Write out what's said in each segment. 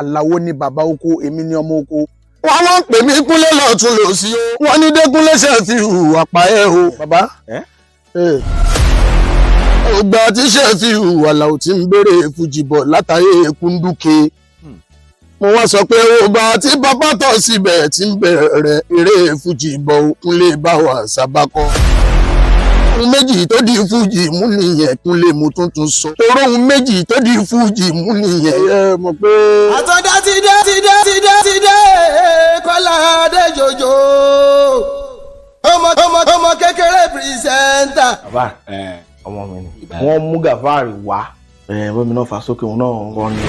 Àlàó ni bàbá oko, èmi ni ọmọ oko. Wọ́n pè mí Kúnlé lọ́tún lòsì o. Wọ́n ní Dékúnlé Ṣẹ̀fíù àpá ẹ̀ o. Bàbá. Ògbà tí Ṣẹ̀fíù Àlàó ti ń béèrè fújì bọ̀ látàyè Kúndùké. Mo wá sọ pé ògbà tí bàbá tọ̀ síbẹ̀ ti ń bẹ̀rẹ̀ eré fújì bọ̀ Kúnlé bá wà sábàkọ́. Ohun méjì tó di fújì mú nìyẹn Kúnlé mo tuntun sọ. Toró ohun méjì tó di fújì mú nìyẹn. Ẹ mọ̀ pé. Àtọ̀dá ti dé Kọ́lá Adéjòjò ọmọ kékeré pírísẹ́ńtà. Bàbá ọmọ mi ni wọ́n mú Gàfárì wá bómi náà fà sókè òun náà wọ́n ní.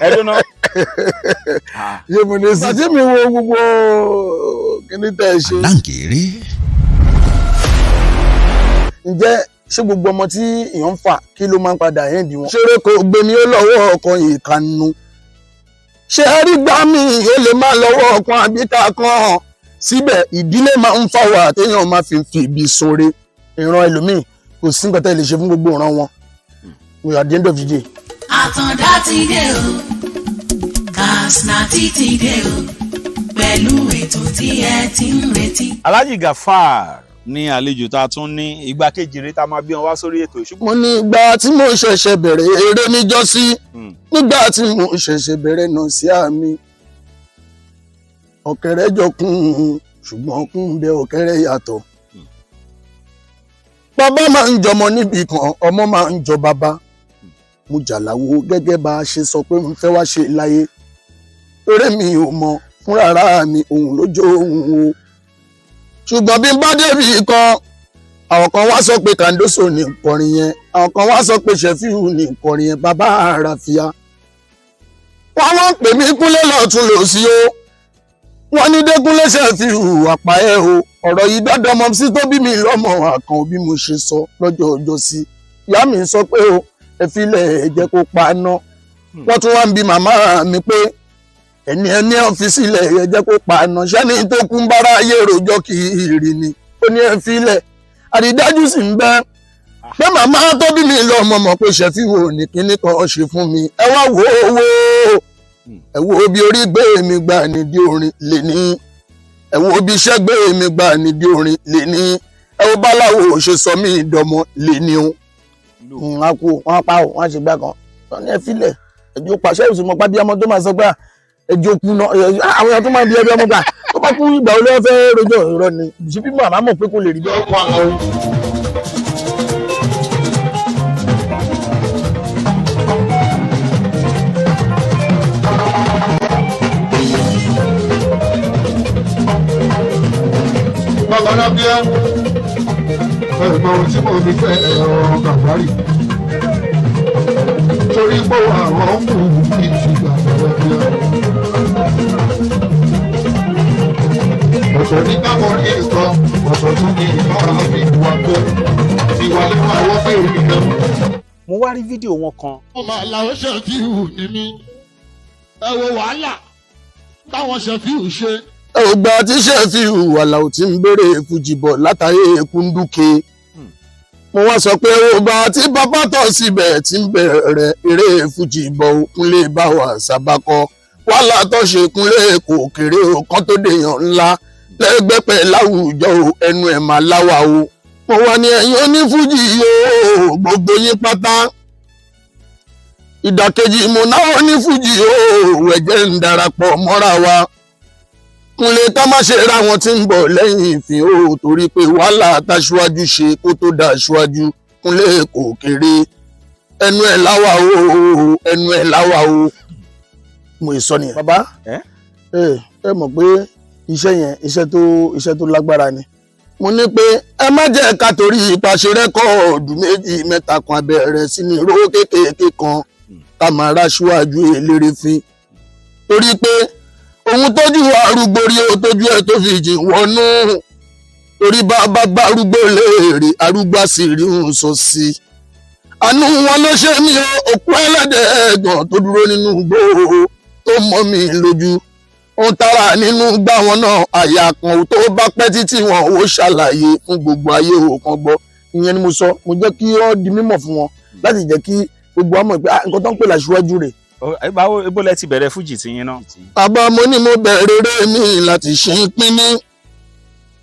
Ẹdún náà. Ṣé mo ní sí tí mi wo gbogbo kíní tẹ́ ẹ ṣe. Láǹkèrè. Ǹjẹ́ ṣé gbogbo ọmọ tí èèyàn ń fà kí ló máa ń padà yẹn dì wọ́n. Ṣeré kò gbé mi ó lọ́wọ́ ọkàn ìkànnù. Ṣé ẹ rí gbá mi ó lè máa lọ́wọ́ ọkàn àbíká kan síbẹ̀ ìdílé máa ń fàwọ̀ àtẹ̀yàn máa fi ibi sóore. Ìran ẹlòmíì kò sí nǹkan tẹ́ ẹ lè ṣe fún gbogbo ìran wọn. We are at the end of the day. Àtàndá ti dé o, Katsina ti dé o, pẹ̀lú ètò tí ẹ ti ń retí. Alhaji Gafar ní àlejò tá a tún ní ìgbà kejì rẹ̀ tá a máa bí wọn wá sórí ètò ìṣùgbọ́n. Mo ní ìgbà tí mo ṣẹ̀ṣẹ̀ bẹ̀rẹ̀ eré níjọ́sí nígbà tí mo ṣẹ̀ṣẹ̀ bẹ̀rẹ̀ náà sí àmì ọ̀kẹ́rẹ́ jọ kún ṣùgbọ́n kún bẹ ọ̀kẹ́rẹ́ yàtọ̀. Bàbá máa ń jọmọ níbi kan ọmọ máa ń jọ bàbá. Mo jàláwo gẹ́gẹ́ bá a ṣe sọ pé mo fẹ́ wá ṣe láyé. Eré mi ò mọ fúnra mi òun ló jó òun o. Ṣùgbọ́n bí n bá débi kan àwọn kan wá sọ pé Kàndóso ní nkọrin yẹn àwọn kan wá sọ pé Ṣẹ̀fíù ní nkọrin yẹn bàbá Àràfíà. Wọ́n pè mí Kúnlé lọ́tún lòsì o. Wọ́n ní Dékúnlé Ṣẹ̀fíù àpá ẹ̀ o. Ọ̀rọ̀ yìí dọ́dọ̀ ọmọ sí tó bí mi lọ́mọ àkàn bí mo ṣe sọ lọ́jọ́ ọjọ́ sí. Ìyá mi sọ pé o ẹ filẹ̀ ẹ jẹ́ kó pa ná. Wọ́n tún wá ń bi màmá mi pé ẹni ọ́fíìsì ilẹ̀ ẹ jẹ́ kó pa ná. Ṣẹ́ni tó kún bára ayé rojọ́ kì í rí ni. Ó ní ẹ filẹ̀ àrídájú sì ń bẹ pé màmá tó bí mi lọ mọ̀ pé Ṣẹ̀fíù ò ní kíní kan ṣe fún mi. Ẹ wá wò ó ẹ wo bí orí gbé mi gbà nídìí orin lè ní. Ẹ wo bí iṣẹ́ gbé mi gbà nídìí orin lè ní. Ẹ wo báláwo ṣe sọ mí ìdọ̀mọ lè ní o. Wọ́n kú wọ́n pa ò wọ́n ṣe gbá kan wọ́n ní ẹ filẹ̀ ẹjọ́ pàṣẹ ìsúnmọ́ pábí ọmọ tó máa sọ pé ẹjọ́ kú náà àwọn èèyàn tó máa di ẹbí ọmọ gbà tó bá kú ìgbà olóyè fẹ́ rojọ́ ìrọ̀ ni ṣé bí màmá mọ̀ pé kò lè rí bẹ́ẹ̀ kọ́ àwọn. Bàbá Rábíà ẹ̀gbọ́n tí mo fi fẹ́ ẹ̀rọ Gàfárì torí pé àwọn ọkùnrin kì í ti Bàbá Rábíà. Ọ̀sọ̀ ní káwọn rí nǹkan ọ̀sọ̀ tún ní ìmọ̀ra mi ìwà tó ìwà lẹ́nu àwọn pé orí náà. Mo wá rí fídíò wọn kan. Mo máa la ó Ṣẹ̀fíù ní mí ẹ wo wàhálà táwọn Ṣẹ̀fíù ṣe. Ògbà tí Ṣẹ̀fíù Àlàó ti ń béèrè fújì bọ̀ látàyè Kúndùké. Mo wá sọ pé ògbà tí bàbá tọ̀ síbẹ̀ ti ń bẹ̀rẹ̀ eré fújì bọ̀ Kúnlé bá wà sábàkọ́. Wàhálà tó ṣe Kúnlé kò kéré o kan tó dèèyàn ńlá lẹ́gbẹ́pẹ̀ láwùjọ ẹnu ẹ̀ máa láwà o. Mo wá ní ẹ̀yin onífújì yóò gbogbo yín pátá. Ìdàkejì mo náà onífújì yóò ẹ̀jẹ̀ ń darapọ̀ mọ́ra wa. Kúnlé ká má ṣe ra wọn tí ń bọ̀ lẹ́yìn ìfín o torí pé wàhálà táṣíwájú ṣe kó tó dá aṣíwájú Kúnlé kò kéré ẹnu ẹ̀ láwà o ẹnu ẹ̀ láwà o. Mo sọ nìyẹn. Bàbá ẹ mọ̀ pé iṣẹ́ yẹn iṣẹ́ tó lágbára ni. Mo ní pé ẹ má jẹ́ ká torí ìpàṣẹ rẹ́kọ̀ọ̀dù 2 mẹ́ta kan abẹ́rẹ́ sí ní ìró kéékèèké kan ká máa ráṣíwájú eléré fín torí pé òun tójú arúgbó rí o tójú ẹ tó fi jìn wọnú torí bá arúgbó léèrè arúgbó àṣírí ń sọ sí i. Àánú wọn ló ṣe mí òkú ẹlẹ́dẹ̀ ẹ̀gàn tó dúró nínú igbó tó mọ́ mi lójú. Ó tara nínú gbá wọn náà àyà kan tó bá pẹ́ títí wọn ò ṣàlàyé fún gbogbo ayé òkan gbọ́. ìyẹn ni mo sọ mo jẹ́ kí ó di mímọ̀ fún wọn láti jẹ́ kí gbogbo àmọ̀ pé nǹkan tó ń pè láṣíwájú rẹ̀. báwo ibo lẹ ti bẹ̀rẹ̀ fújì tí yín náà. àbá mo ní mo bẹ̀rẹ̀ eré mi láti ṣe pínní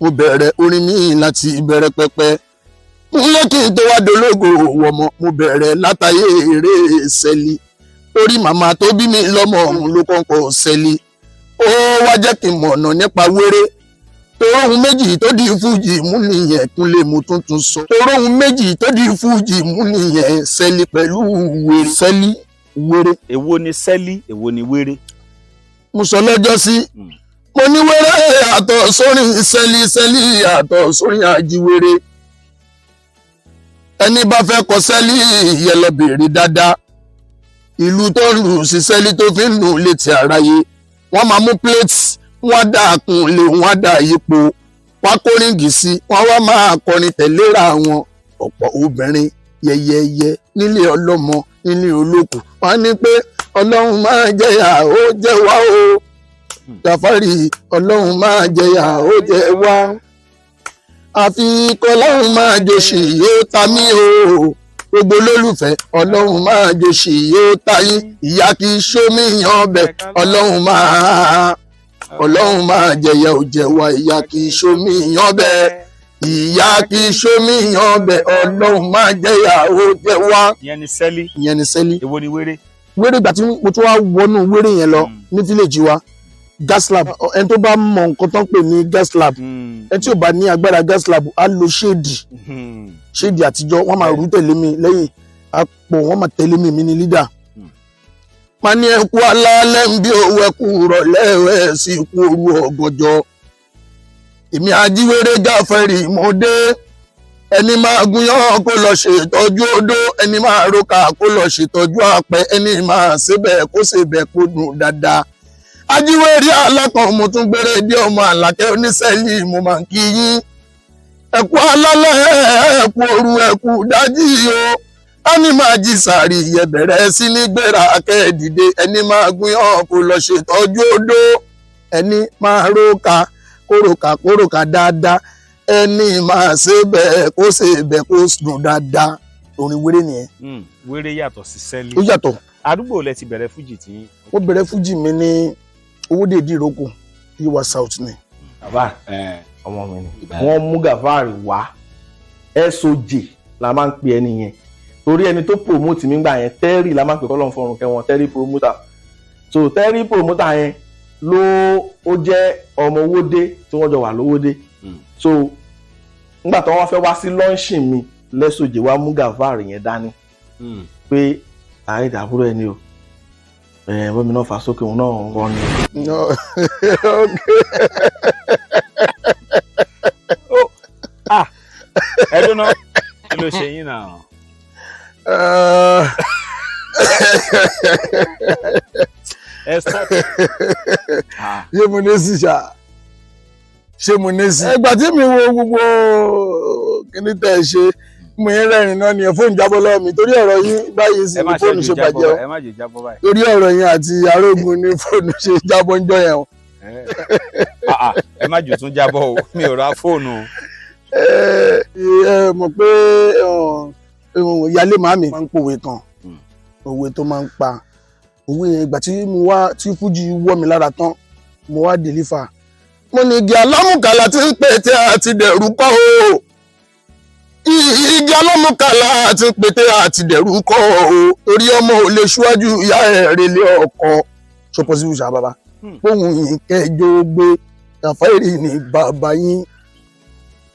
mo bẹ̀rẹ̀ orin mi láti ìbẹ̀rẹ̀ pẹpẹ ilé kí n tó wá dológo wọmọ mo bẹ̀rẹ̀ látàyè eré sẹ́lí torí màmá tó bí mi lọ́mọ ọ̀hún ló kọ́kọ́ sẹ́lí ó wá jẹ́ kí n mọ̀ ọ̀nà nípa wéré toróhun méjì tó di fújì mú nìyẹn Kúnlé mo tuntun sọ toróhun méjì tó di fújì mú nìyẹn sẹ́lí pẹ̀lú wéré sẹ́lí wéré. èwo ni sẹ́lí èwo ni wéré. mo sọ lọ́jọ́ sí mo ní wéré àtọ̀ sórí sẹ́lí sẹ́lí àtọ̀ sórí ajíwéré ẹni bá fẹ́ kọ sẹ́lí yẹ lọ bèrè dáadáa ìlú tó lù sí sẹ́lí tó fi ń lù létí àráyé wọ́n máa mú plate wọ́n dà kún lé wọ́n dà yípo wọ́n kórìngì sí wọ́n wá máa kọrin tẹ̀léra wọn ọ̀pọ̀ obìnrin yẹyẹyẹ nílé ọlọ́mọ nílé olókù wọ́n ní pé ọlọ́run máa jẹyà ó jẹ wá o Gàfárì ọlọ́run máa jẹyà ó jẹ wá àfi kọlọ́run máa jòṣì yóò ta mí o gbogbo olólùfẹ́ ọlọ́run máa jòṣì yóò ta yín ìyá kì í ṣómi yan ọbẹ̀ ọlọ́run máa jẹyà ó jẹ wá ìyá kì í ṣómi yan ọbẹ̀ ìyá kì í ṣómi yan ọbẹ̀ ọlọ́run máa jẹyà ó jẹ wá. ìyẹn ni sẹ́lí. ìyẹn ni sẹ́lí. èwo ni wéré. wéré ìgbà tí mo tún wá wọnú wéré yẹn lọ ní fílẹ̀jì wa gas lab ẹni tó bá mọ nǹkan tó ń pè ní gas lab ẹni tí ò bá ní agbára gas lab á lo ṣéèdì àtijọ́ wọ́n máa rú tẹ̀lé mi lẹ́yìn àpò wọ́n máa tẹ̀lé mi ní lídà. máa ní ẹkú alálẹ́ ń bí owó ẹkú rọ̀lẹ́ ẹ̀ sí ikú òru ọ̀gànjọ́ èmi ajíwèrè Gàfárì mo dé ẹni máa gúnyán kó lọ ṣètọ́jú odó ẹni máa roka kó lọ ṣètọ́jú àpẹ ẹni máa ṣébẹ̀ kó ṣébẹ̀ kó dùn dáadáa ajíwèrè alákan mo tún gbére dé ọmọ Àlàkẹ́ oníṣẹ́lì mo máa ń kí yín ẹkú alálẹ́ ẹkú òru ẹkú dájí o ẹni máa jí sàárì yẹ bẹ̀rẹ̀ sí ní gbéra akẹ́ẹ̀dìde ẹni máa gúnyán kó lọ ṣètọ́jú odó ẹni máa kóròkà dáadáa ẹni máa ṣébẹ̀ kó ṣébẹ̀ kó dùn dáadáa orin wéré nìyẹn. wéré yàtọ̀ sí sẹ́lí. ó yàtọ̀. àdúgbò lẹ ti bẹ̀rẹ̀ fújì tí. ó bẹ̀rẹ̀ fújì mi ní Owódé Ìdíròkò Yíwá South ni. bàbá ọmọ mi ni wọ́n mú Gàfárì wá SOJ la máa ń pè ẹni yẹn torí ẹni tó promote mi gbà yẹn Terry la máa ń pè kọ́ lọ́n fọrùn kẹwọn Terry promoter so Terry promoter yẹn ló ó jẹ́ ọmọ Owódé tí wọ́n jọ wà lówódé so nígbà tó wọ́n fẹ́ wá sí lọ́ńṣìn mi lẹ́sọ̀jẹ̀ wá mú Gàfárì yẹn dání pé àìdàbúrò ẹni o bọ́mi náà fà sókè òun náà ń rọ ni. ẹdún náà kí ló ṣe yín náà. ẹ stop. ṣé mo ní sí ṣá ṣé mo ní sí. ẹgbà tí mi wo gbogbo kíní tẹ́ ẹ ṣe mo yẹn rẹ́rìn náà ni fóònù jábọ́ lọ́wọ́ mi torí ọ̀rọ̀ yín báyìí sì ni fóònù ṣe bàjẹ́ o ẹ má jẹ́ jábọ́ báyìí. torí ọ̀rọ̀ yín àti arógun ni fóònù ṣe jábọ́ ń jọ yẹn o. ẹ má jù tún jábọ́ o mi ò ra fóònù. ẹ mọ̀ pé ìyálé màmí máa ń pòwe kan òwe tó máa ń pa òwe yẹn ìgbà tí mo wá tí fújì wọ́ mi lára tán mo wá dèlífà mo ní igi alámùkàlà tí ń pè tí a ti dẹ̀rù kọ́ o igi alámùkàlà àti pété àti dẹ̀rù kọ́ o torí ọmọ ò lè ṣíwájú ìyá ẹ̀ relé ọkọ ṣọpọ̀ sí ìṣà bàbá pohùn yìí kẹjọ gbé Gàfárì ní bàbá yín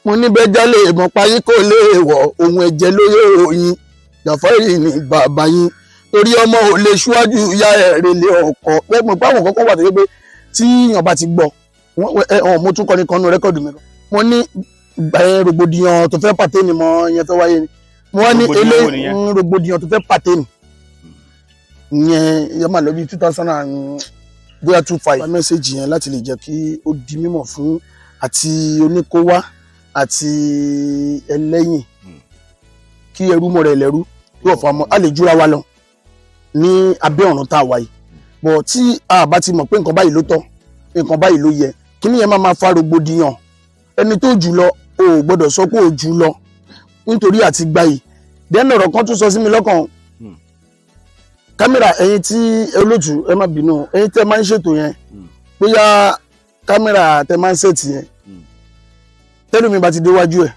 mo níbẹ̀ jálè ìmọ̀pá yín kò lè wọ̀ ohun ẹ̀jẹ̀ lóyè òyìn Gàfárì ní bàbá yín torí ọmọ ò lè ṣíwájú ìyá ẹ̀ relé ọkọ pẹ́pọ̀ páwọn kọ́kọ́ wà tó yẹ pé tí èèyàn bá ti gbọ́ mo tún kọ́ni kan nínú rẹ́kọ̀dù mi mo ní rògbòdìyàn tó fẹ́ pàtẹ́nì mọ́ yẹn fẹ́ wáyé ni mo wá ní rògbòdìyàn tó fẹ́ pàtẹ́nì yẹn yẹn máa lọ bí 2025 mẹ́sẹ̀jì yẹn láti lè jẹ́ kí ó di mímọ̀ fún àti oníkówá àti ẹlẹ́yìn kí ẹrú mọ́ rẹ̀ lẹ́rú yóò fọ ọmọ a lè júra wa lọ ní abẹ́ ọ̀run tá a wáyé bọ̀ tí a bá ti mọ̀ pé nǹkan báyìí ló tọ́ nǹkan báyìí ló yẹ kí ni yẹn máa fa rògbòdìyàn ẹni tó jù lọ o ò gbọ́dọ̀ sọ pé o jù lọ nítorí àti gbà yìí dẹ́nu ọ̀rọ̀ kan tún sọ sí mi lọ́kàn kámẹ́rà ẹ̀yin tí olóòtú ẹ má bínú ẹ̀yin tẹ́ máa ń ṣètò yẹn bóyá kámẹ́rà tẹ́ máa ń ṣètì yẹn tẹ́lẹ̀ mi bá ti déwájú ẹ̀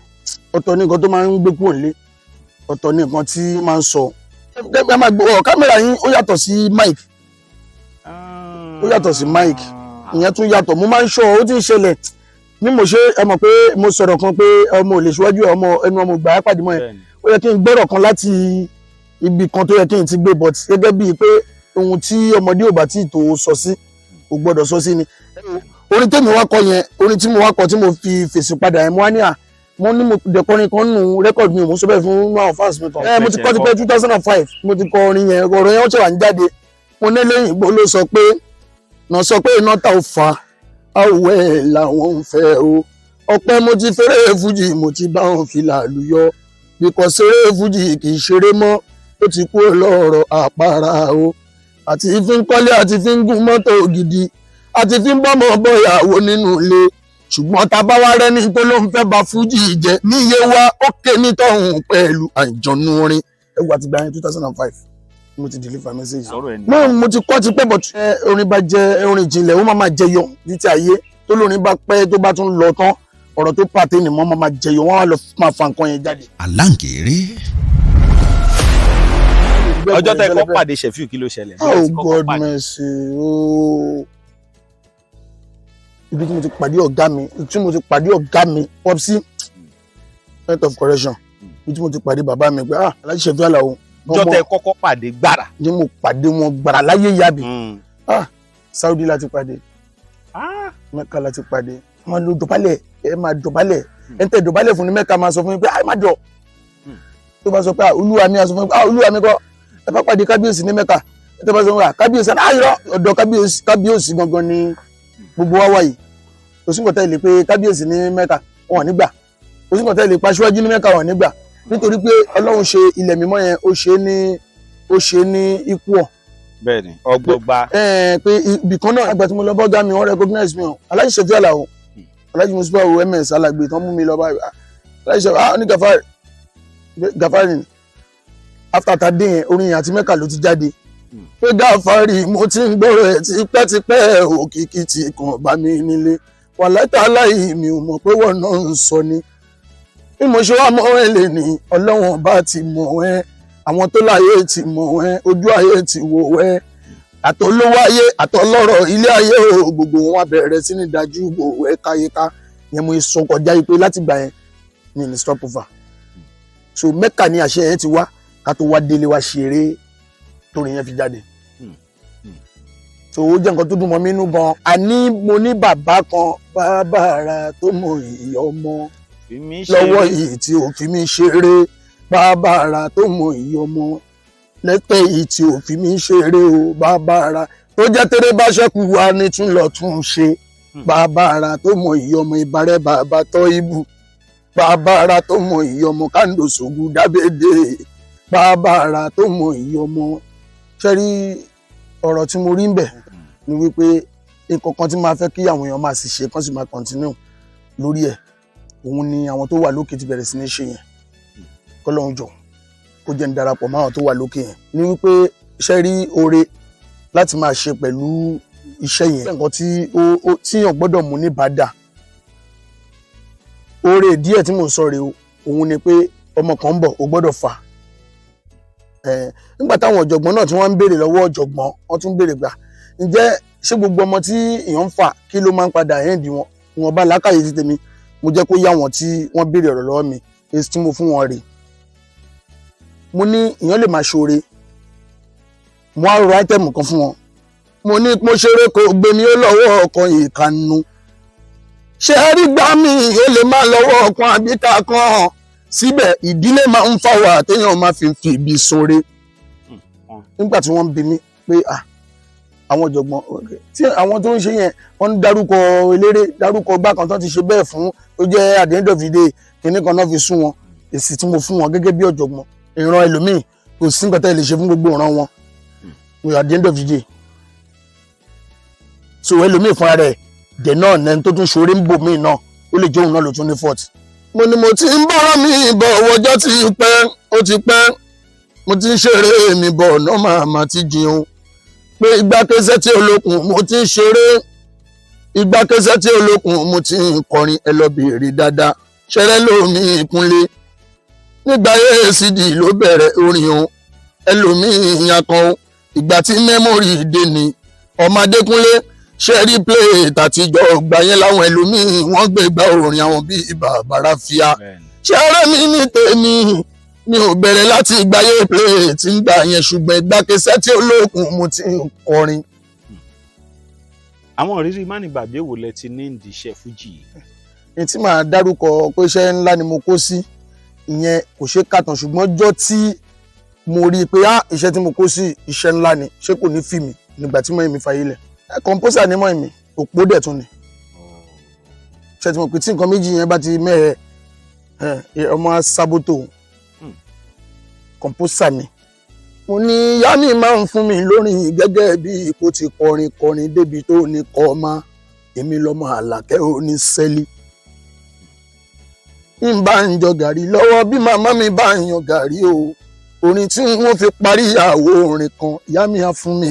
ọ̀tọ̀ ní nǹkan tó máa ń gbé kúrò nílé ọ̀tọ̀ ní nǹkan tí máa ń sọ kámẹ́rà yín ó yàtọ̀ sí mic ó yàtọ̀ sí mic ìyẹn tún yàtọ̀ mo máa ń ṣọ́ ó ti ń ṣẹlẹ̀ bí mo ṣe ẹ mọ̀ pé mo sọ̀rọ̀ kan pé ọmọ ò lè ṣíwájú ọmọ ẹnu ọmọ ìgbà pàdé mọ́ ẹ ó yẹ kí n gbọ́rọ̀ kan láti ibi kan tó yẹ kí n ti gbé but gẹ́gẹ́ bíi pé ohun tí ọmọdé ò bá tí tó sọ sí kò gbọ́dọ̀ sọ sí ni orin tèmi wá kọ yẹn orin tí mo wá kọ tí mo fi fèsì padà yẹn mo wá ní mo ní mo dẹkọrin kan nù rẹ́kọ̀dù mi ò mú sọ bẹ́ẹ̀ fún àwọn fans mi kan mo ti kọ́ ti pẹ́ 2005 mo ti kọ orin yẹn ọ̀rọ̀ yẹn ó ṣe wà ń jáde mo ní lẹ́yìn ìgbó ló sọ pé náà sọ pé iná ta ò fa àwẹ̀ làwọn ń fẹ́ o ọpẹ́ mo ti fẹ́rẹ̀ fújì mo ti bá wọn fi làlùyọ bíkọ́ ṣeré fújì kì í ṣeré mọ́ ó ti kú lọ́rọ̀ àpárá o àti fi ń kọ́lé àti fi ń gún mọ́tò gidi àti fi ń bọ́mọ bọ́yàwó nínú ilé ṣùgbọ́n tá a bá wá rẹ́ni tó ló ń fẹ́ ba fújì jẹ níye wa ó ké nítọ̀hún pẹ̀lú àjọ̀nú orin ẹgbẹ́ àti gbàyẹn 2005 mo ti deliver message mo ti kọ́ ti pẹ́ bọ̀ orin bá jẹ́ orin ìjìnlẹ̀ ó máa jẹyọ ní ti ayé tó lórin bá pẹ́ tó bá tún lọ tán ọ̀rọ̀ tó pàtẹ́ nìmọ́ máa jẹyọ wọ́n á lọ máa fa nǹkan yẹn jáde. Aláǹgèrè. ọjọ́ tẹ́ kọ́ pàdé Sefiu kí ló ṣẹlẹ̀. oh God mercy ooo ibi tí mo ti pàdé ọ̀gá mi Popsi point of correction ibi tí mo ti pàdé bàbá mi pé Alhaji Sefiu Alao ọjọ́ tẹ́ kọ́kọ́ pàdé gbàrà. ni mo pàdé wọn gbàrà láyé yàbí Saudi láti pàdé Mẹ́kà láti pàdé wọn ló dọ̀bálẹ̀ ẹ máa dọ̀bálẹ̀ ẹ ń tẹ dọ̀bálẹ̀ fún ni Mẹ́kà máa sọ fún mi pé má jọ tó bá sọ pé olúwa mi á sọ fún mi pé olúwa mi kọ́ ẹ bá pàdé kábíyèsí ní Mẹ́kà ẹ tẹ́ bá sọ pé kábíyèsí ayọ̀ ọ̀dọ̀ kábíyèsí gangan ni gbogbo wa wáyé òsínkọ̀tẹ́ lè pé kábíyèsí ní Mẹ́kà wọn nígbà òsínkọ̀tẹ́ lè pa síwájú ní Mẹ́kà wọn nígbà nítorí pé Ọlọ́run ṣe ilẹ̀ mímọ́ yẹn ó ṣe ní ikú ọ̀. bẹ́ẹ̀ni ọgbọgba. pé ibìkan náà àgbà tí mo lọ bọ́gá mi wọ́n recognize mi o Alhaji Sefiu Alao Alhaji Musbau ms alagbe tán mú mi lọ báyìí Alhaji Sefiu ní Gafari ni after that day yẹn orin yẹn àti Mẹ́kà ló ti jáde pé Gafari mo ti ń gbọ́rọ̀ ẹ̀ tipẹ́tipẹ́ òkìkí ti kàn bá mi nílé wàláìtà aláì mi ò mọ̀ pé wọ́n náà ń sọ ni bí mo ṣe wá mọ́ ẹ lè ní Ọlọ́run bá ti mọ̀ ẹ́ àwọn tó láyé ti mọ̀ ẹ́ ojú ayé ti wò ẹ́ àtolówó ayé àtọlọ́rọ̀ ilé ayé o gbogbo wọn bẹ̀rẹ̀ sí ní dájú bò ẹ́ káyéká yẹn mo sọ kọjá yìí pé láti gbà yẹn mi ní stop over so Mẹ́kà ni àṣẹ yẹn ti wá ká tó wá délé wá ṣeré torí yẹn fi jáde so ó jẹ́ nǹkan tó dùn mọ́ mi nínú gan àní mo ní bàbá kan bàbá ara tó mọ ìyá ọmọ lọ́wọ́ yìí tí ò fi mí ṣeré bàbá ara tó mọ ìyá ọmọ lẹ́tẹ̀ yìí tí ò fi mí ṣeré o bàbá ara tó jẹ́ tẹ́rẹ́ bá ṣẹ́kù wá ní tún lọ tún ṣe bàbá ara tó mọ ìyá ọmọ ìbárẹ́ bàbá tọ́ ibù bàbá ara tó mọ ìyá ọmọ kándò sògùn dábẹ́dẹ́ bàbá ara tó mọ ìyá ọmọ ṣẹ́rí ọ̀rọ̀ tí mo rí ń bẹ̀ ni wípé nǹkan kan tí máa fẹ́ kí àwọn èèyàn máa sì ṣe kán sì máa continue lórí ẹ̀ òun ni àwọn tó wà lókè ti bẹ̀rẹ̀ sí ní ṣe yẹn kọ́lọ́hún jọ kó jẹ́ ń darapọ̀ mọ́ àwọn tó wà lókè yẹn ni wípé iṣẹ́ rí oore láti máa ṣe pẹ̀lú iṣẹ́ yẹn nǹkan tí èèyàn gbọ́dọ̀ mú ní bàdà oore díẹ̀ tí mò ń sọ rèé òun ni pé ọmọ kan ń bọ̀ ó gbọ́dọ̀ fà nígbà táwọn ọ̀jọ̀gbọ́n náà tí wọ́n ń béèrè lọ́wọ́ ọ̀jọ̀gbọ́n wọ́n tún béèrè gbà ǹjẹ́ ṣé gbogbo ọmọ tí èèyàn ń fà kí ló máa ń padà ẹ̀ǹdì wọn bá lákàyè ti tèmi mo jẹ́ kó yá wọn tí wọ́n béèrè ọ̀rọ̀ lọ́wọ́ mi èsì tí mo fún wọn rè mo ní èèyàn lè máa ṣoore mo á rọ áítẹ́mù kan fún wọn mo ní mo ṣeré kó gbé mi ó lọ́wọ́ ọkàn ìkànnù ṣe é rí gbá mi ó lè má lọ́wọ́ ọkàn àbíká kan síbẹ̀ ìdílé máa ń fà wá téèyàn máa fi ibi sóore nígbà tí wọ́n ń bi mí pé àwọn ọ̀jọ̀gbọ́n tí àwọn tó ń ṣe yẹn wọ́n ń dárúkọ eléré dárúkọ gbá kan tó ti ṣe bẹ́ẹ̀ fún tó jẹ́ at the end of the day kìnní kan náà fi sún wọn èsì tí mo fún wọn gẹ́gẹ́ bí ọ̀jọ̀gbọ́n ìran ẹlòmíì kò sí nǹkan tẹ́ lè ṣe fún gbogbo ìran wọn at the end of the day so ẹlòmíì fúnra rẹ̀ dẹ̀ náà nẹni tó tún ṣoore ń bò míì náà ó lè jẹ́ òun náà ló tún ní fault mo ní mo ti ń bọ́rọ̀ mi bọ̀ ọjọ́ ti pẹ́ ó ti pẹ́ mo ti ń ṣeré mi bọ̀ ọ̀nà màmá ti jẹun pé ìgbàkẹsẹ̀ tí olókun mo ti ń ṣeré ìgbàkẹsẹ̀ tí olókun mo ti ń kọrin ẹ lọ bèrè dáadáa ṣẹrẹ lómi ìkúnlé nígbà ACD ló bẹ̀rẹ̀ orin o ẹlòmíì yan kan ìgbà tí mẹ́mórì dé ni ọmọdékúnlé ṣẹ́rí plate àtijọ́ gbà yẹn láwọn ẹlòmíì wọ́n gbé gba orin àwọn bíi bàbára fíà ṣẹ́rẹ́ mi ní tèmi mi ò bẹ̀rẹ̀ láti gbáyé plate ń gbà yẹn ṣùgbọ́n ìgbàkẹsẹ̀ tí olókun mo ti ń kọrin. àwọn ìrírí mánigbàgbé wo lẹ ti ní ìdíṣẹ́ fújì yìí. ní tí màá dárúkọ pé iṣẹ́ ńlá ni mo kó sí ìyẹn kò ṣe kàtàn ṣùgbọ́n ọjọ́ tí mo rí i pé iṣẹ́ tí mo kó sí iṣẹ́ ńlá ni ṣé kò ní fìmí nígbà tí mọ̀ mi fàyè lẹ̀ kọ̀ǹpọ́sà ni mọ̀ mi òpó dẹ̀ tún ni ṣe tí mo pè tí nǹkan méjì yẹn bá ti mẹ́rẹ̀ ọmọ sábótò kọ̀ǹpọ́sà ni mo ní ìyá mi máa ń fún mi lórin gẹ́gẹ́ bí ipò ti kọrin débi tó ní kọ́ ọmọ èmi lọ́mọ Àlàkẹ́ ò ní sẹ́lí ń bá ń jọ gàrí lọ́wọ́ bí màmá mi bá ń yan gàrí o orin tí wọ́n fi parí àwo orin kan ìyá mi á fún mi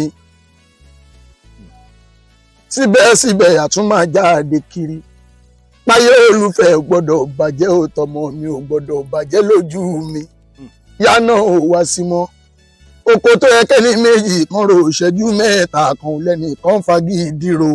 síbẹ̀síbẹ̀ àtún máa jáde kiri páyé olùfẹ́ ò gbọ́dọ̀ bàjẹ́ ò tọmọ mi ò gbọ́dọ̀ bàjẹ́ lójú mi ìyá náà ò wá sí mọ́ oko tó yẹ kẹ́ni méjì kan ro ìṣẹ́jú mẹ́ta kan lẹ́nìkan fagídí ro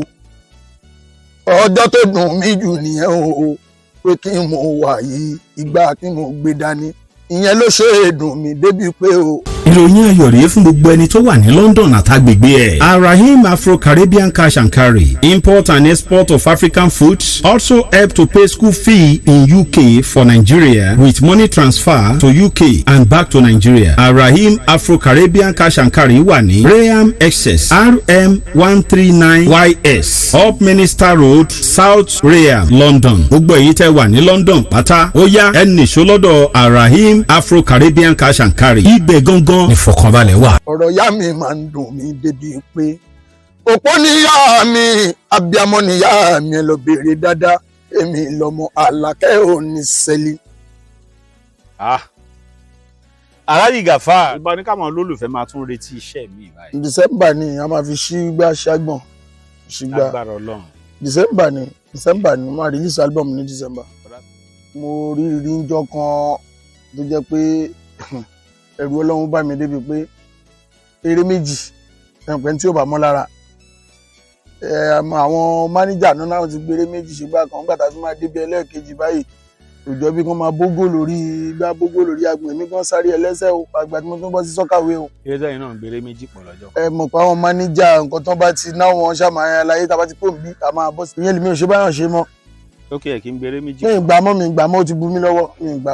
ọjọ́ tó dùn mí jù nìyẹn o pé kí n mọ̀ wà yìí ìgbà kí n mọ̀ gbé dání ìyẹn ló ṣe é dùn mí débi pé o. ìròyìn ayọ̀ rèé fún gbogbo ẹni tó wà ní London àtàgbègbè ẹ̀. Arahim Afro-Caribbean Cash and Carry, import and export of African foods, also help to pay school fee in UK for Nigeria with money transfer to UK and back to Nigeria. Arahim Afro-Caribbean Cash and Carry wà ní Graham Excess RM 139YS Up Minister Road, South Graham, London. gbogbo èyí tẹ́ wà ní London pátá ó yá ẹnì ṣólọ́dọ̀ Arahim Afro-Caribbean Cash and Carry. ibẹ̀ gangan ìfọ̀kànbalẹ̀ wà. ọ̀rọ̀ ìyá mi máa ń dùn mí débi pé òpó níyá mi abiyamọ níyá mi ẹ lọ béèrè dáadáa èmi lọmọ Àlàkẹ́ ò ní sẹ́lí. Alhaji Gafar ìgbà ní káwọn olólùfẹ́ máa tún retí iṣẹ́ mi báyìí. December ni a máa fi ṣígbà ṣàgbọ̀n ṣígbà agbára Ọlọ́run. December ni mo máa release album ní December. mo rí níjọ́ kan tó jẹ́ pé ẹ̀rù Ọlọ́run bá mi débi pé eré méjì ẹ̀pẹ́ tí ó bá mọ́ lára àwọn mánéjà náà ti gbére méjì ṣùgbọ́n kan gbàtà tó máa débi ẹlẹ́ẹ̀kejì báyìí òjò bí kan máa bógó lórí agbọ̀n èmi kan sáré ẹlẹ́sẹ̀ o àgbà tí mo tún bọ́ sí sọ́kàwé o. eré sẹ́yìn náà gbére méjì pọ̀ lọ́jọ́. ẹ mọ̀ pé àwọn mánéjà nǹkan tán bá ti náwọn ṣàmàyàn aláyé tá a bá ti pò ń bí a máa bọ́ sí. ìyẹn lèmi ò ṣe báyọ̀ ṣe mọ́. ó kí ẹ̀ kí n gbére méjì. mi ì gbà mọ́ ó ti bu mí lọ́wọ́ mi ì gbà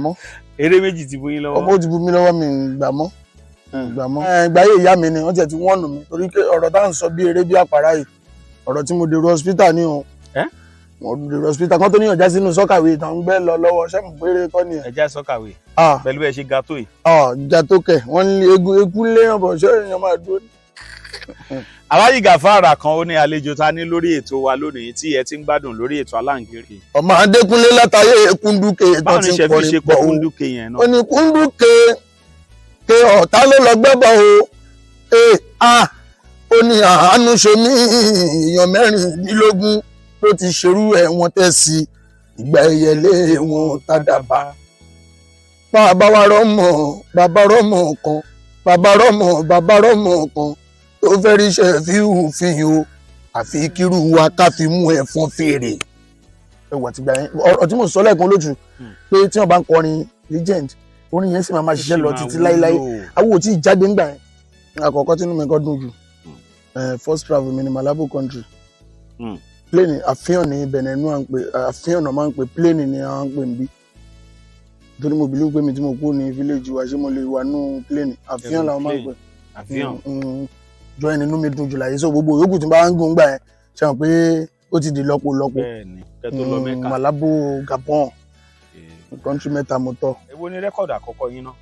mọ́ eré méjì ti bu yín lọ́wọ́. ọmọ ó ti bu mí lọ́wọ́ mi ì gbà mọ́. ìgbáyé ìyá mi ni wọ́n tiẹ̀ ti wọ́n nù mí torí pé ọ̀rọ̀ tá à ń sọ bí eré bí àpárá yìí ọ̀rọ̀ tí mo dèrò hospital ní o. mo dèrò hospital kan tó ní ọjà sínú sọ́kàwé ìtàn ń gbẹ́ lọ lọ́wọ́ ṣẹ́mu péré kọ́ nìyẹn. ẹja sọ́kàwé pẹ̀lú ẹ ṣe ga tó yìí. ìjà tó kẹ̀ wọ́n ní egun léèyàn bọ̀ ṣé èèyàn máa dúró. Alhaji Gafar kan ó ní àlejò ta ní lórí ètò wa lónìí tí ẹ ti ń gbádùn lórí ètò Aláǹgìrì. ọmọ Adékúnlé látàyè Kúndùkè tó ti ń kọrin pọ̀ o Kúndùkè yẹn náà. ó ní Kúndùkè ke ọ̀tá ló lọ gbẹ́bọ̀ o ó ní àánú ṣe mí èèyàn mẹ́rìndínlógún ló ti ṣerú ẹ̀ wọ́n tẹ̀ sí ìgbà ẹ̀yẹlé wọn tàdàbà. bàbá rọ́mọ kan tó fẹ́ ríṣẹ́ fíhùn o àfi kírú wa ká fi mú ẹ̀fọn fèrè. ẹwà ti gbà yẹn ọ̀rọ̀ tí mo sọ lẹ́ẹ̀kan lójú pé tí wọ́n bá ń kọrin legend orin yẹn sì máa ṣiṣẹ́ lọ títí láíláí àwọn ò tí ì jáde ńgbà yẹn àkọ́kọ́ tí inú mi kan dùn jù first travel mi ní Malabo country plane àfihàn ní Benin ní à ń pè àfihàn náà máa ń pè plane ní à ń pè níbí torí mo believe pé mi tí mo kú ní village wa ṣé mo lè wà nù plane àfihàn làwọn máa ń pè àfihàn jọ ẹni inú mi dùn jù láyé so gbogbo yòókù tí n bá ń gùn gbà yẹn ṣe hàn pé ó ti di lọ́pọ̀lọpọ̀ Malabo Gabon country mẹ́ta mo tọ́. èwo ni rẹ́kọ̀dù àkọ́kọ́ yín náà.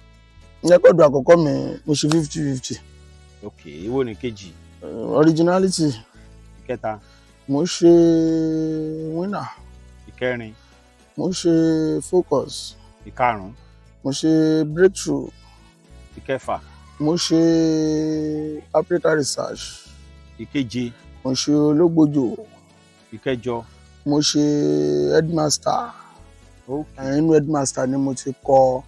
rẹ́kọ̀dù àkọ́kọ́ mi mo ṣe 50-50. ok èwo ni kejì. originality. ìkẹta. mo ṣe winner. ìkẹrin, mo ṣe focus, ìkarùn-ún, mo ṣe breakthrough, ìkẹfà, mo ṣe Africa research, ìkeje, mo ṣe ológbòjò, ìkẹjọ. mo ṣe headmaster. Inú headmaster ni mo ti kọ́.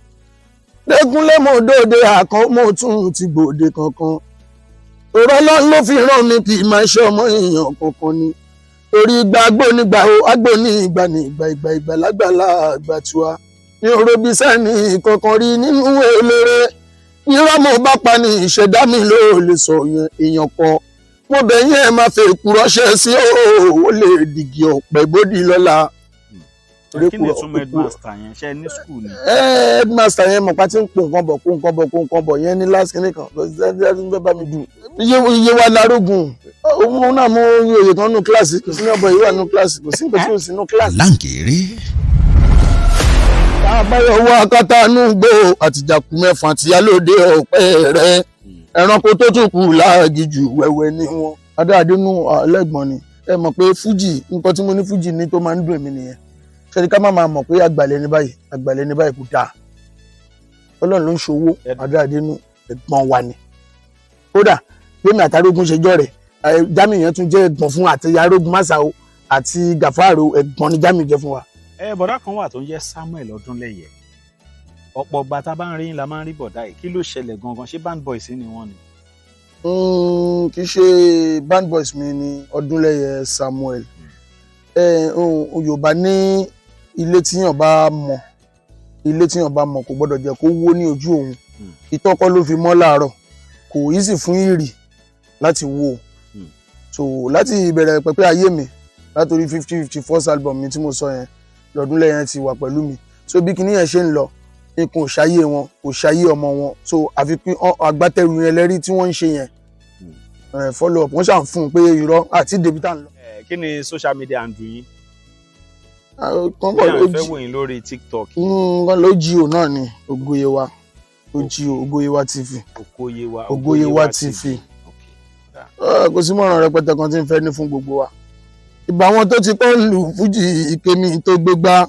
Lẹ́kúnlé mo dóde àkàn mo tún ti gbòde kankan. Òrọ̀ Ọlọ́run ló fi rán mi kì í máa ṣe ọmọ èèyàn kankan ni. Torí ìgbà agbó nígbà o, agbó ní ìgbà ní ìgbà lágbàlá àgbà tiwa. Mi ò robi sẹ́ni kankan rí nínú eléré. Irọ́ mo bá pa ni ìṣẹ̀dá mi ló lè sọ yẹn èèyàn kọ. Mo bẹ̀ yín ẹ máa fi èkú ránṣẹ́ sí ó lè dìgì ọ̀pẹ bódì lọ́la. Kí ni ìtumọ̀ headmaster yẹn? Ṣé ní school ni? Headmaster yẹn mọ̀ pa tí ń pò nǹkan bọ̀ yẹn ní last kìíní kan bẹ́ẹ̀ bá mi dùn. Iye wa larógun òun náà mú oyè kan nù kíláàsì kò sí ní ọ̀bọ̀ ìwà nù kíláàsì kò sí nǹkan tí ò sí nù kíláàsì. Láǹkèrè. Àbáyọ̀ wọ akátá nù gbó àtìjàkú mẹ́fà àti alóde ọ̀pẹ rẹ̀ ẹranko tó tún kù láàgì jù wẹ́wẹ́ ní wọn. Adáàdínú ẹlẹ́gbọ̀n ni ẹ mọ̀ pé fújì nǹkan tí mo ní fújì ní tó máa ń dùn èmi nìyẹn. Ṣé ká máa mọ̀ pé àgbàlẹ̀ ní báyìí kò dáa. Ọlọ́run ló ń ṣòwò Adáàdínú ẹ̀gbọ́n wa ni. Kódà gbẹ̀mí àtàrógún ṣẹjọ́ rẹ̀ Jamiu yẹn tún jẹ́ ẹ̀gbọ́n fún àti Arógun Masao àti Gàfárò ẹ̀gbọ́n ni Jamiu jẹ́ fún wa. Bọ̀dá kan wà tó ń jẹ́ Samuel Ọdúnlẹ̀yẹ. Ọ̀pọ̀ ọgbà tá a bá ń rí yín la máa ń rí bọ̀dá yìí. Kí ló ṣẹlẹ̀ gangan? Ṣé band boys ni wọ́n ni? Kì í ṣe band boys mi ni Ọdúnlẹ̀yẹ Samuel. Yorùbá ní ilé tíyàn bá mọ̀ kò gbọ́dọ̀ jẹ́ kó wó ní ojú òun. Ìtọ́kọ́ ló fi mọ́ láàárọ̀ kò easy fún ìrì láti wó. So láti ìbẹ̀rẹ̀ pẹ̀pẹ̀ ayé mi látòrí 50-51st album mi tí mo sọ yẹn l'Ọdúnlẹ̀yẹ ti wà pẹ̀lú mi. So bí kinní yẹn ṣe ń lọ nǹkan ò ṣayé wọn kò ṣayé ọmọ wọn. So àfi pé agbátẹrù yẹn lẹ́rí tí wọ́n ń ṣe yẹn follow up wọ́n ṣàn fún un pé irọ́ àti débi tá à ń lọ. Kí ni social media handle yín? Kọ́ńkọ́ ló fẹ́ wò yín lórí TikTok. Lójíò náà ni Ògóyèwà Ògóyèwà TV. Ògóyèwà TV. Kò sí mọ̀ràn rẹpẹtẹ kan tí ń fẹ́ ní fún gbogbo wa. Ìbà wọn tó ti kọ́ ń lu fújì ìkémi tó gbégbá.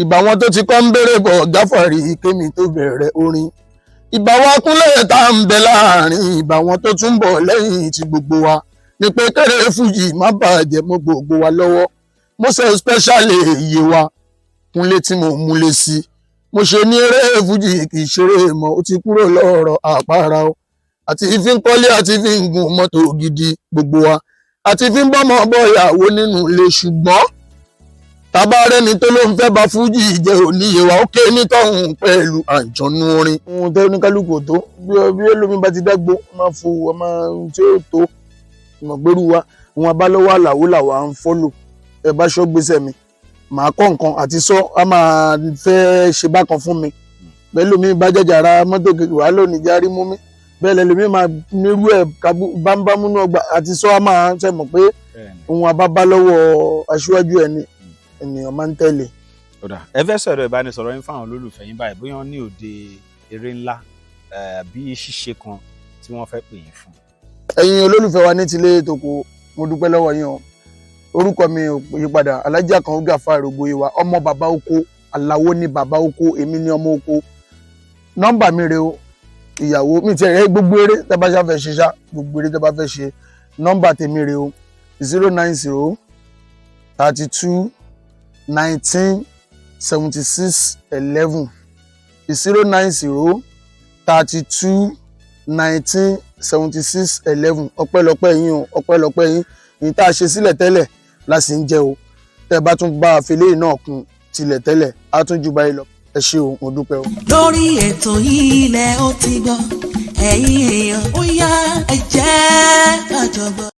Ìbà wọn tó ti kọ́ ń bèrè bọ̀ Gáfárì ìkémi tó bẹ̀rẹ̀ orin. Ìbà wa kúnlẹ̀ tá à ń bẹ láàrin ìbà wọn tó tún bọ̀ lẹ́yìn ti gbogbo wa. Ní pé kéré fújì má bàjẹ́ mọ́ gbogbo wa lọ́wọ́. Mo ṣe especially iye wa kúnlé tí mo múlé sí. Mo ṣe ní eré fújì kì í ṣeré mọ́ ó ti kúrò lọ́rọ̀ àpárá o. Àti fi ń kọ́lé àti fi ń gun mọ́tò gidi gbogbo wa. Àti fi ń bọ́mọ bọ́yàwó nínú ilé ṣùgbọ́n tabarẹ́ni tó ló ń fẹ́ bá fújì jẹ́ òníye wa ó ké nítọ̀hún pẹ̀lú àjọ̀nú orin. Ohun tẹ́ oníkálukú tó bí olómi bá ti dágbó máa fo ọmọ tí ó tó ìmọ̀gbérú wa òun abálọ́wọ́ àlàó làwà ń fọ́lò. Ẹ bá ṣọ́ gbèsè mi màá kọ́ nǹkan àti sọ a máa fẹ́ ṣe bákan fún mi. Bẹ́ẹ̀ lómi bá jẹjàra mọ́tò kékeré wà lónìí járí mú mi. Bẹ́ẹ̀ lẹ́lómi máa nírú ẹ̀ bámbámú náà gbà àti sọ a máa ṣe mọ̀ pé òun abábá lọ́wọ́ aṣíwájú ẹni ènìyàn máa ń tẹ̀lé. Ẹ fẹ́ sọ̀rọ̀ ìbánisọ̀rọ̀ yín fáwọn olólùfẹ́ yín báyìí bóyá wọ́n ní òde eré ńlá bí ṣíṣe kan tí wọ́n fẹ́ pè yín fún. Ẹ̀yin olólùfẹ́ wa ní tilé tòkó mo dúpẹ́ lọ́wọ́ yín o. Orúkọ mi ò yípadà Alhaji Àkànó Gàfárì Ògóyèwà ọmọ bàbá oko Aláwo ní bàbá oko èmi ní ọmọ oko. Nọ́mbà mi rè o ìyàwó mi ti rẹ̀ gbogbo eré tẹ́ bá ṣá fẹ́ ṣe ṣá gbogbo eré tẹ́ bá fẹ́ ṣe nọ́mbà tèmi rè o 090 32 19 76 11 090 32 19 76 11 ọpẹ́lọpẹ́ yín o ọpẹ́lọpẹ́ yín ní tá a ṣe sílẹ̀ tẹ́lẹ̀ la sì ń jẹ o tẹ́ bá tún bá àfẹlẹ́ náà kún tilẹ̀ tẹ́lẹ̀ á tún jù báyìí lọ ẹ ṣé o mo dúpẹ́ o. lórí ètò yìí lẹ ó ti gbọ́ ẹ̀yin èèyàn ó yá ẹ jẹ́ ká jọ gbọ́.